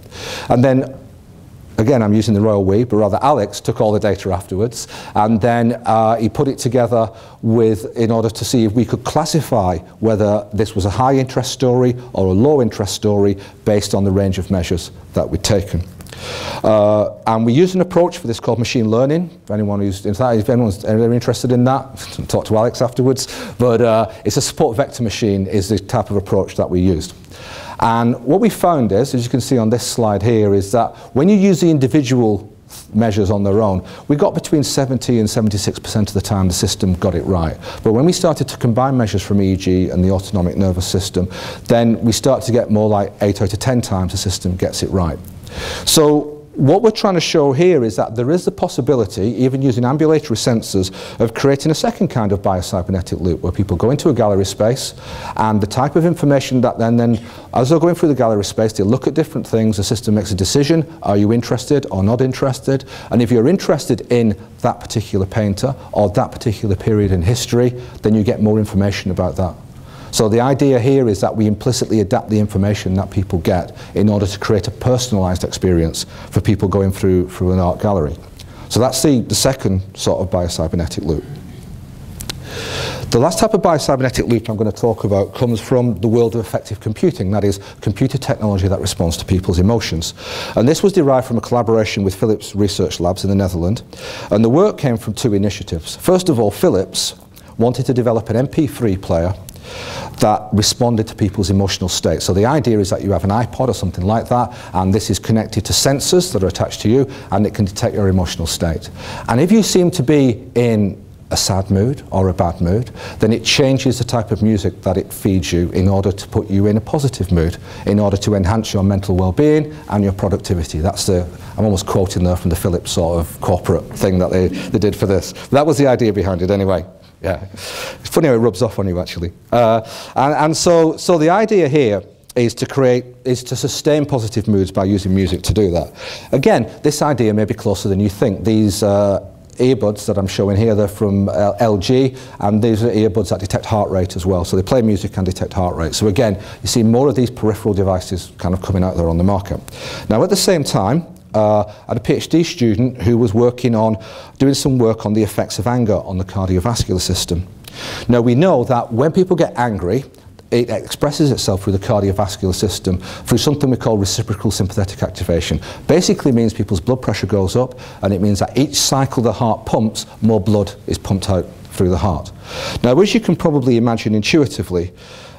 And then, again, I'm using the royal we, but rather Alex took all the data afterwards, and then he put it together in order to see if we could classify whether this was a high interest story or a low interest story based on the range of measures that we'd taken. And we used an approach for this called machine learning. If anyone's interested in that, talk to Alex afterwards. But it's a support vector machine is the type of approach that we used. And what we found is, as you can see on this slide here, is that when you use the individual measures on their own, we got between 70 and 76% of the time the system got it right. But when we started to combine measures from EEG and the autonomic nervous system, then we start to get more like 8 out of 10 times the system gets it right. So what we're trying to show here is that there is the possibility, even using ambulatory sensors, of creating a second kind of biocybernetic loop where people go into a gallery space, and the type of information that then as they're going through the gallery space, they look at different things, the system makes a decision, are you interested or not interested? And if you're interested in that particular painter or that particular period in history, then you get more information about that. So the idea here is that we implicitly adapt the information that people get in order to create a personalised experience for people going through an art gallery. So that's the second sort of biocybernetic loop. The last type of biocybernetic loop I'm going to talk about comes from the world of affective computing, that is, computer technology that responds to people's emotions. And this was derived from a collaboration with Philips Research Labs in the Netherlands. And the work came from 2 initiatives. First of all, Philips wanted to develop an MP3 player that responded to people's emotional state. So the idea is that you have an iPod or something like that, and this is connected to sensors that are attached to you, and it can detect your emotional state. And if you seem to be in a sad mood or a bad mood, then it changes the type of music that it feeds you in order to put you in a positive mood, in order to enhance your mental well-being and your productivity. That's I'm almost quoting there from the Philips sort of corporate thing that they did for this. That was the idea behind it anyway. Yeah, it's funny how it rubs off on you actually. So the idea here is to sustain positive moods by using music to do that. Again, this idea may be closer than you think. These earbuds that I'm showing here, they're from LG, and these are earbuds that detect heart rate as well. So they play music and detect heart rate. So again, you see more of these peripheral devices kind of coming out there on the market. Now at the same time, I had a PhD student who was working on doing some work on the effects of anger on the cardiovascular system. Now we know that when people get angry, it expresses itself through the cardiovascular system through something we call reciprocal sympathetic activation. Basically means people's blood pressure goes up, and it means that each cycle the heart pumps, more blood is pumped out through the heart. Now, as you can probably imagine intuitively,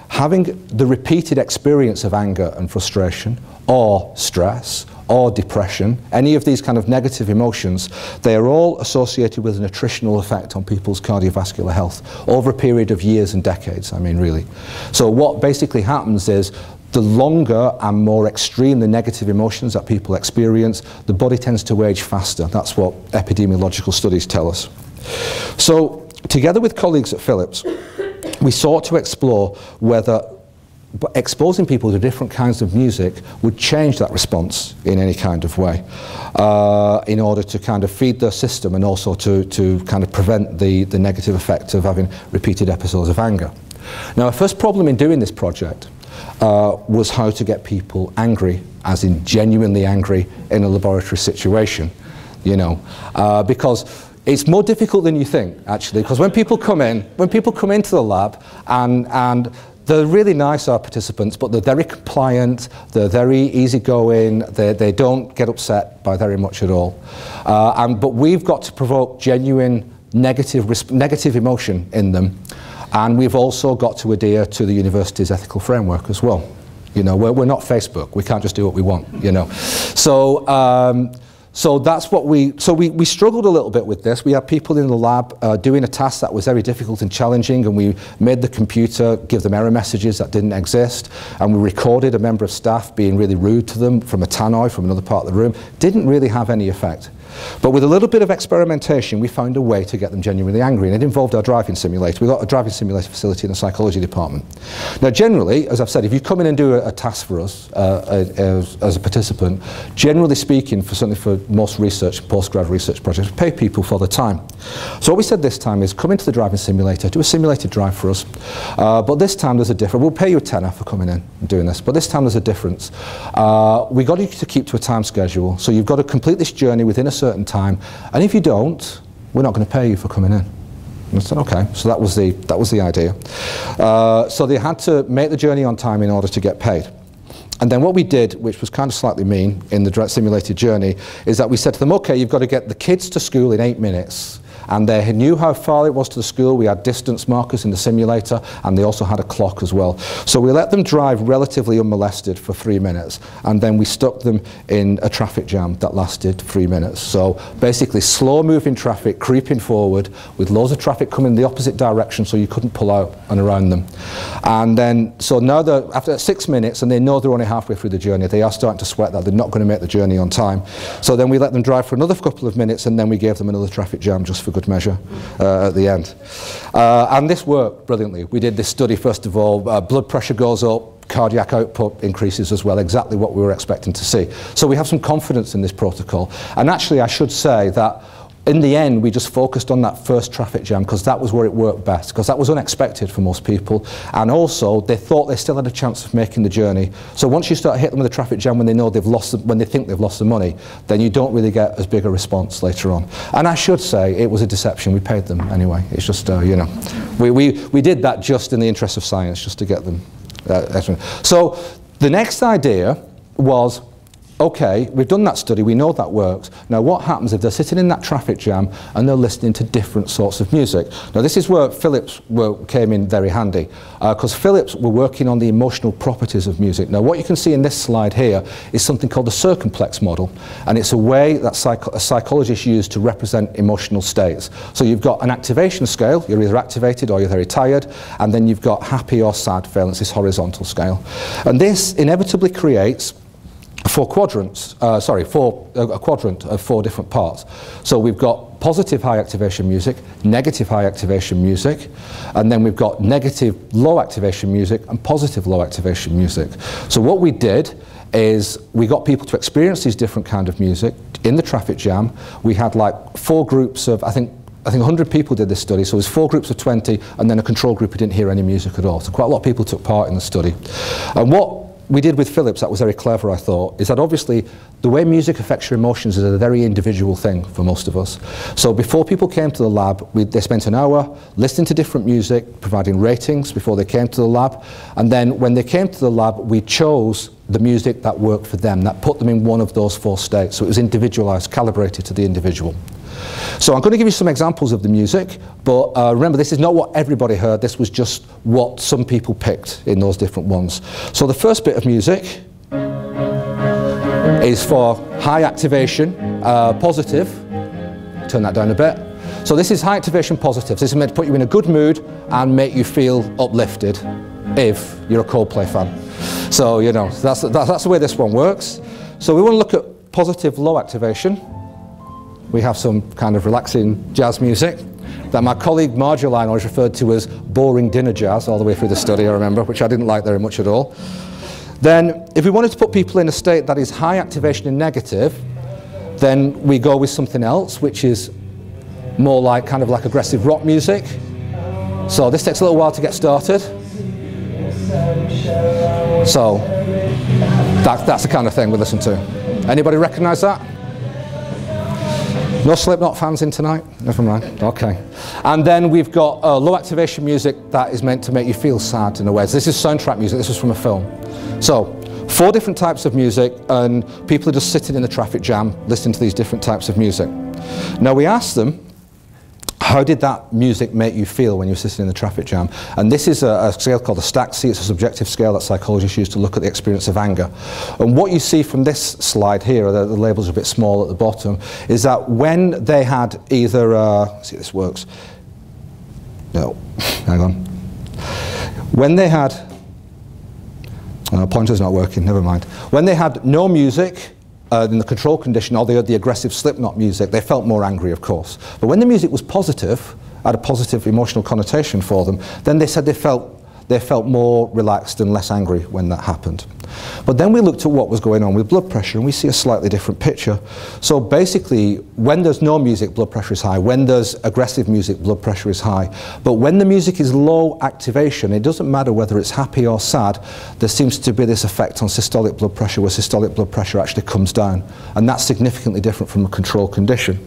having the repeated experience of anger and frustration or stress or depression, any of these kind of negative emotions, they are all associated with an attritional effect on people's cardiovascular health over a period of years and decades, I mean really. So what basically happens is the longer and more extreme the negative emotions that people experience, the body tends to age faster. That's what epidemiological studies tell us. So together with colleagues at Philips, we sought to explore whether exposing people to different kinds of music would change that response in any kind of way in order to kind of feed their system and also to kind of prevent the negative effect of having repeated episodes of anger. Now, our first problem in doing this project was how to get people angry, as in genuinely angry in a laboratory situation, you know, because it's more difficult than you think, actually, because when people come into the lab and they're really nice, our participants, but they're very compliant, they're very easygoing, they don't get upset by very much at all. But we've got to provoke genuine negative emotion in them, and we've also got to adhere to the university's ethical framework as well. You know, we're not Facebook, we can't just do what we want, you know. So that's what we struggled a little bit with this. We had people in the lab doing a task that was very difficult and challenging, and we made the computer give them error messages that didn't exist, and we recorded a member of staff being really rude to them from a tannoy from another part of the room. Didn't really have any effect. But with a little bit of experimentation, we found a way to get them genuinely angry, and it involved our driving simulator. We've got a driving simulator facility in the psychology department. Now, generally, as I've said, if you come in and do a task for us as a participant, generally speaking, certainly for most research, postgrad research projects, we pay people for their time. So what we said this time is come into the driving simulator, do a simulated drive for us, but this time there's a difference. We'll pay you a tenner for coming in and doing this, but this time there's a difference. We got you to keep to a time schedule, so you've got to complete this journey within a certain time, and if you don't, we're not going to pay you for coming in. And I said, okay, so that was the idea. So they had to make the journey on time in order to get paid. And then what we did, which was kind of slightly mean in the simulated journey, is that we said to them, okay, you've got to get the kids to school in 8 minutes. And they knew how far it was to the school. We had distance markers in the simulator, and they also had a clock as well. So we let them drive relatively unmolested for 3 minutes, and then we stuck them in a traffic jam that lasted 3 minutes. So basically slow moving traffic creeping forward with loads of traffic coming in the opposite direction, so you couldn't pull out and around them. And then, so now they're, after 6 minutes, and they know they're only halfway through the journey, they are starting to sweat that they're not going to make the journey on time. So then we let them drive for another couple of minutes, and then we gave them another traffic jam just for good measure at the end. And this worked brilliantly. We did this study, first of all, blood pressure goes up, cardiac output increases as well, exactly what we were expecting to see. So we have some confidence in this protocol. And actually I should say that in the end, we just focused on that first traffic jam because that was where it worked best, because that was unexpected for most people. And also, they thought they still had a chance of making the journey. So once you start hitting them with a traffic jam when they know they've lost, when they think they've lost the money, then you don't really get as big a response later on. And I should say, it was a deception. We paid them anyway. It's just, you know, we did that just in the interest of science, just to get them. So the next idea was, okay, we've done that study, we know that works. Now what happens if they're sitting in that traffic jam and they're listening to different sorts of music? Now this is where Philips came in very handy, because Philips were working on the emotional properties of music. Now what you can see in this slide here is something called the circumplex model, and it's a way that psychologists use to represent emotional states. So you've got an activation scale, you're either activated or you're very tired, and then you've got happy or sad valence, this horizontal scale. And this inevitably creates a quadrant of 4 different parts. So we've got positive high activation music, negative high activation music, and then we've got negative low activation music and positive low activation music. So what we did is we got people to experience these different kind of music in the traffic jam. We had like 4 groups of, I think 100 people did this study, so it was 4 groups of 20 and then a control group who didn't hear any music at all. So quite a lot of people took part in the study. And what we did with Philips, that was very clever I thought, is that obviously the way music affects your emotions is a very individual thing for most of us. So before people came to the lab, they spent an hour listening to different music, providing ratings before they came to the lab, and then when they came to the lab we chose the music that worked for them, that put them in one of those 4 states. So it was individualized, calibrated to the individual. So I'm going to give you some examples of the music, but remember this is not what everybody heard, this was just what some people picked in those different ones. So the first bit of music is for high activation, positive. Turn that down a bit. So this is high activation positives. This is meant to put you in a good mood and make you feel uplifted if you're a Coldplay fan. So you know, that's the way this one works. So we want to look at positive low activation. We have some kind of relaxing jazz music that my colleague Marjolein always referred to as boring dinner jazz all the way through the study, I remember, which I didn't like very much at all. Then if we wanted to put people in a state that is high activation and negative, then we go with something else, which is more like kind of like aggressive rock music. So this takes a little while to get started. So that's the kind of thing we listen to. Anybody recognise that? No Slipknot fans in tonight? Never mind. Okay. And then we've got low activation music that is meant to make you feel sad in a way. So this is soundtrack music. This was from a film. So 4 different types of music, and people are just sitting in the traffic jam listening to these different types of music. Now we asked them, how did that music make you feel when you were sitting in the traffic jam? And this is a scale called the Stackseats, a subjective scale that psychologists use to look at the experience of anger. And what you see from this slide here, the labels are a bit small at the bottom, is that when they had either, let's see if this works, no, hang on. When they had, pointer's not working, never mind. When they had no music, in the control condition, or they heard the aggressive Slipknot music, they felt more angry, of course. But when the music was positive, had a positive emotional connotation for them, then they said they felt more relaxed and less angry when that happened. But then we looked at what was going on with blood pressure, and we see a slightly different picture. So basically, when there's no music, blood pressure is high. When there's aggressive music, blood pressure is high. But when the music is low activation, it doesn't matter whether it's happy or sad, there seems to be this effect on systolic blood pressure, where systolic blood pressure actually comes down. And that's significantly different from a control condition.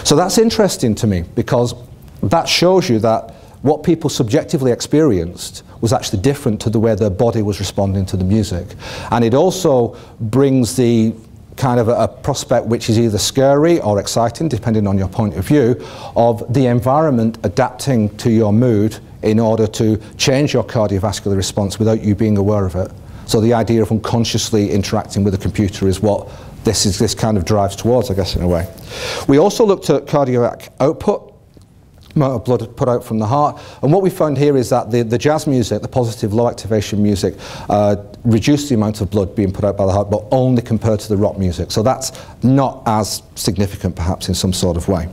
So that's interesting to me, because that shows you that what people subjectively experienced was actually different to the way their body was responding to the music. And it also brings the kind of a prospect which is either scary or exciting, depending on your point of view, of the environment adapting to your mood in order to change your cardiovascular response without you being aware of it. So the idea of unconsciously interacting with a computer is what this kind of drives towards, I guess, in a way. We also looked at cardiac output, amount of blood put out from the heart, and what we found here is that the jazz music, the positive low activation music, reduced the amount of blood being put out by the heart, but only compared to the rock music. So that's not as significant perhaps in some sort of way.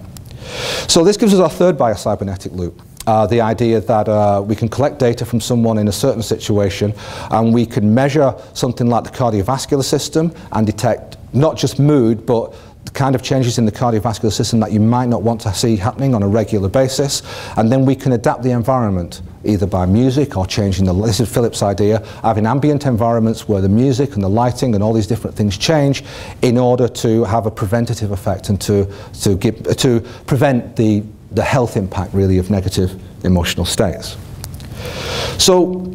So this gives us our third biocybernetic loop. The idea that we can collect data from someone in a certain situation, and we can measure something like the cardiovascular system and detect not just mood, but the kind of changes in the cardiovascular system that you might not want to see happening on a regular basis, and then we can adapt the environment either by music or changing this is Philip's idea, having ambient environments where the music and the lighting and all these different things change in order to have a preventative effect and to prevent the health impact really of negative emotional states. So,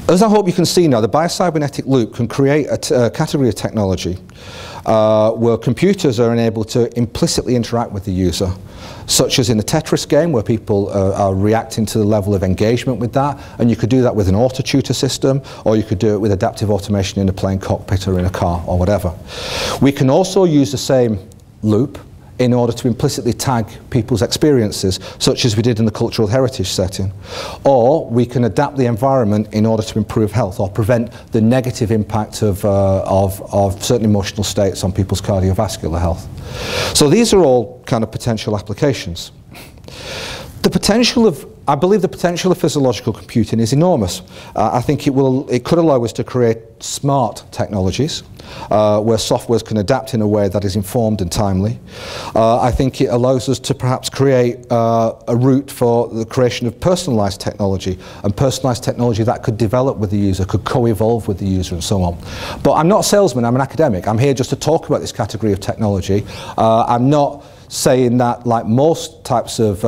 as I hope you can see now, the biocybernetic loop can create a category of technology where computers are enabled to implicitly interact with the user, such as in the Tetris game, where people are reacting to the level of engagement with that, and you could do that with an auto-tutor system, or you could do it with adaptive automation in a plane cockpit or in a car or whatever. We can also use the same loop in order to implicitly tag people's experiences, such as we did in the cultural heritage setting. Or we can adapt the environment in order to improve health or prevent the negative impact of certain emotional states on people's cardiovascular health. So these are all kind of potential applications. I believe the potential of physiological computing is enormous. I think it could allow us to create smart technologies where softwares can adapt in a way that is informed and timely. I think it allows us to perhaps create a route for the creation of personalized technology, and personalized technology that could develop with the user, could co-evolve with the user and so on. But I'm not a salesman, I'm an academic. I'm here just to talk about this category of technology. I'm not saying that, like most types of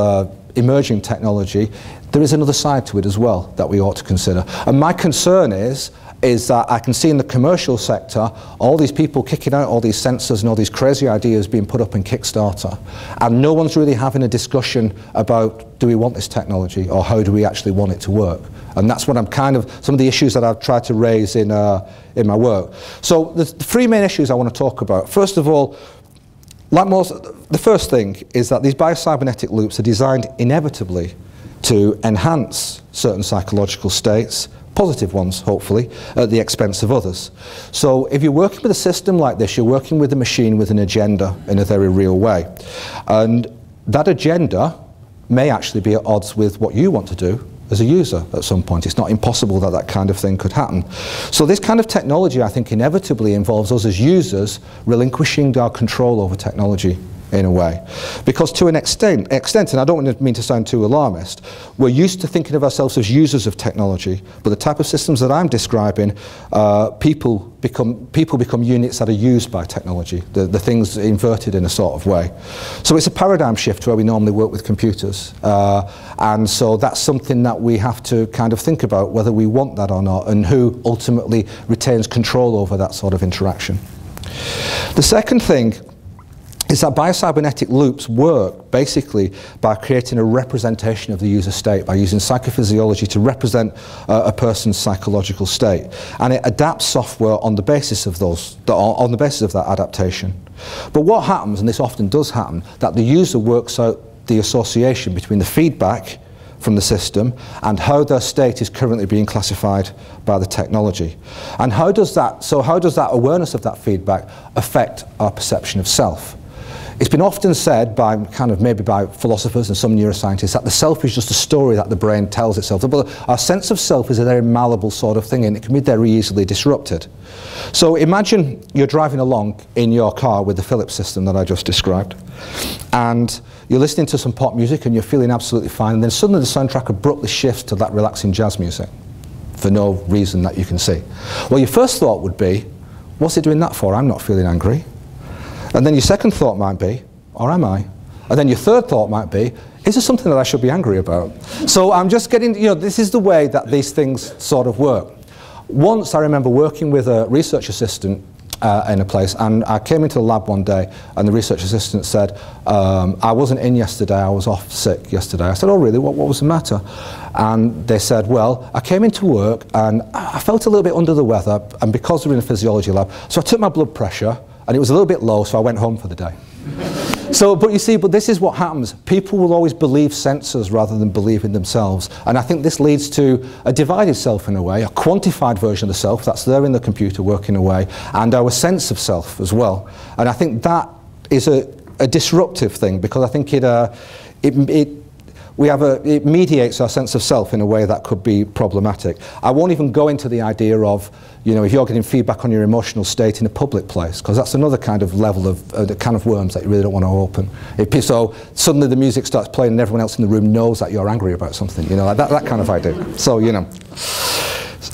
emerging technology, there is another side to it as well that we ought to consider. And my concern is that I can see in the commercial sector all these people kicking out all these sensors and all these crazy ideas being put up in Kickstarter, and no one's really having a discussion about, do we want this technology, or how do we actually want it to work? And that's what I'm some of the issues that I've tried to raise in my work. So the three main issues I want to talk about. First of all, the first thing is that these biocybernetic loops are designed inevitably to enhance certain psychological states, positive ones hopefully, at the expense of others. So if you're working with a system like this, you're working with a machine with an agenda in a very real way. And that agenda may actually be at odds with what you want to do as a user at some point. It's not impossible that that kind of thing could happen. So this kind of technology, I think, inevitably involves us as users relinquishing our control over technology in a way. Because to an extent, and I don't mean to sound too alarmist, we're used to thinking of ourselves as users of technology, but the type of systems that I'm describing, people become units that are used by technology, the things inverted in a sort of way. So it's a paradigm shift where we normally work with computers, and so that's something that we have to kind of think about, whether we want that or not, and who ultimately retains control over that sort of interaction. The second thing is that biocybernetic loops work basically by creating a representation of the user state, by using psychophysiology to represent a person's psychological state, and it adapts software on the basis of that adaptation. But what happens, and this often does happen, that the user works out the association between the feedback from the system and how their state is currently being classified by the technology. And how does that awareness of that feedback affect our perception of self? It's been often said by maybe by philosophers and some neuroscientists that the self is just a story that the brain tells itself. But our sense of self is a very malleable sort of thing, and it can be very easily disrupted. So imagine you're driving along in your car with the Philips system that I just described, and you're listening to some pop music and you're feeling absolutely fine, and then suddenly the soundtrack abruptly shifts to that relaxing jazz music for no reason that you can see. Well, your first thought would be, what's it doing that for? I'm not feeling angry. And then your second thought might be, or am I? And then your third thought might be, is there something that I should be angry about? So I'm just getting, this is the way that these things sort of work. Once I remember working with a research assistant in a place, and I came into the lab one day and the research assistant said, I wasn't in yesterday, I was off sick yesterday. I said, oh really, what was the matter? And they said, well, I came into work and I felt a little bit under the weather, and because we're in a physiology lab, so I took my blood pressure and it was a little bit low, so I went home for the day. But you see, this is what happens. People will always believe sensors rather than believe in themselves. And I think this leads to a divided self in a way, a quantified version of the self that's there in the computer working away, and our sense of self as well. And I think that is a disruptive thing, because I think it mediates our sense of self in a way that could be problematic. I won't even go into the idea of, if you're getting feedback on your emotional state in a public place, because that's another kind of level of the kind of worms that you really don't want to open. So suddenly the music starts playing and everyone else in the room knows that you're angry about something, like that kind of idea. So,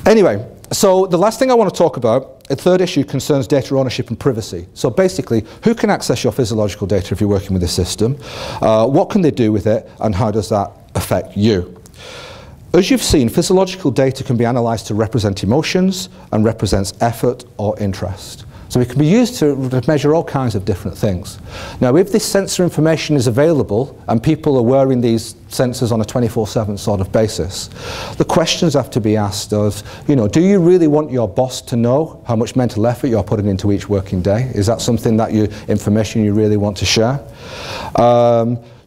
Anyway, so the last thing I want to talk about, the third issue, concerns data ownership and privacy. So basically, who can access your physiological data if you're working with this system? What can they do with it, and how does that affect you? As you've seen, physiological data can be analysed to represent emotions and represents effort or interest. So it can be used to measure all kinds of different things. Now, if this sensor information is available and people are wearing these sensors on a 24/7 sort of basis, the questions have to be asked of, do you really want your boss to know how much mental effort you're putting into each working day? Is that something that information you really want to share?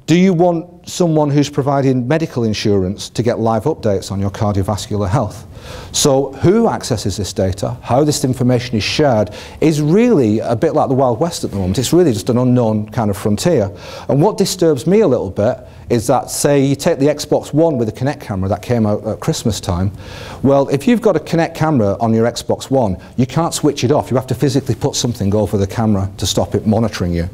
Do you want someone who's providing medical insurance to get live updates on your cardiovascular health? So who accesses this data, how this information is shared, is really a bit like the Wild West at the moment. It's really just an unknown kind of frontier. And what disturbs me a little bit is that, say, you take the Xbox One with a Kinect camera that came out at Christmas time. Well, if you've got a Kinect camera on your Xbox One, you can't switch it off. You have to physically put something over the camera to stop it monitoring you.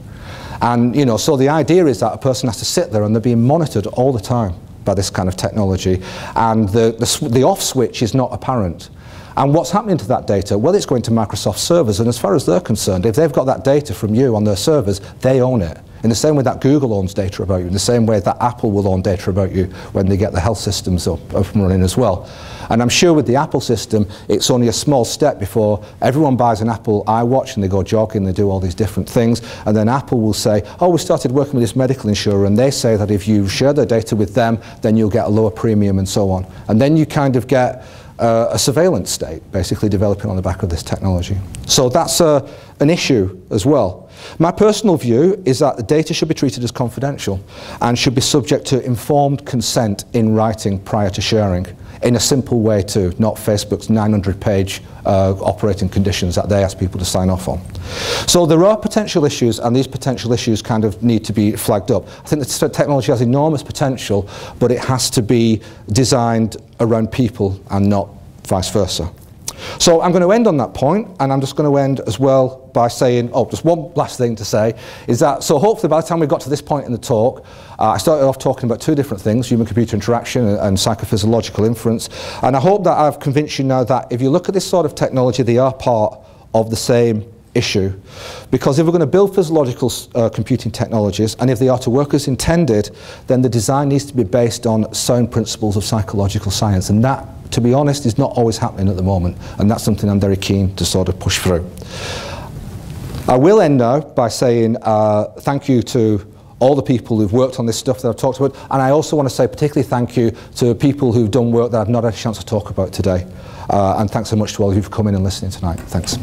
And, so the idea is that a person has to sit there and they're being monitored all the time by this kind of technology, and the off switch is not apparent. And what's happening to that data? Well, it's going to Microsoft servers, and as far as they're concerned, if they've got that data from you on their servers, they own it. In the same way that Google owns data about you, in the same way that Apple will own data about you when they get the health systems up and running as well. And I'm sure with the Apple system, it's only a small step before everyone buys an Apple iWatch and they go jogging, they do all these different things, and then Apple will say, oh, we started working with this medical insurer, and they say that if you share their data with them, then you'll get a lower premium and so on. And then you kind of get a surveillance state basically developing on the back of this technology. So that's an issue as well. My personal view is that the data should be treated as confidential and should be subject to informed consent in writing prior to sharing, in a simple way too, not Facebook's 900-page operating conditions that they ask people to sign off on. So there are potential issues, and these potential issues kind of need to be flagged up. I think the technology has enormous potential, but it has to be designed around people and not vice versa. So I'm going to end on that point, and I'm just going to end as well by saying, just one last thing to say, is that, so hopefully by the time we got to this point in the talk, I started off talking about two different things, human-computer interaction and psychophysiological inference, and I hope that I've convinced you now that if you look at this sort of technology, they are part of the same issue. Because if we're going to build physiological computing technologies, and if they are to work as intended, then the design needs to be based on sound principles of psychological science, and that, to be honest, is not always happening at the moment, and that's something I'm very keen to sort of push through. I will end now by saying thank you to all the people who've worked on this stuff that I've talked about, and I also want to say particularly thank you to people who've done work that I've not had a chance to talk about today, and thanks so much to all of you for coming and listening tonight. Thanks.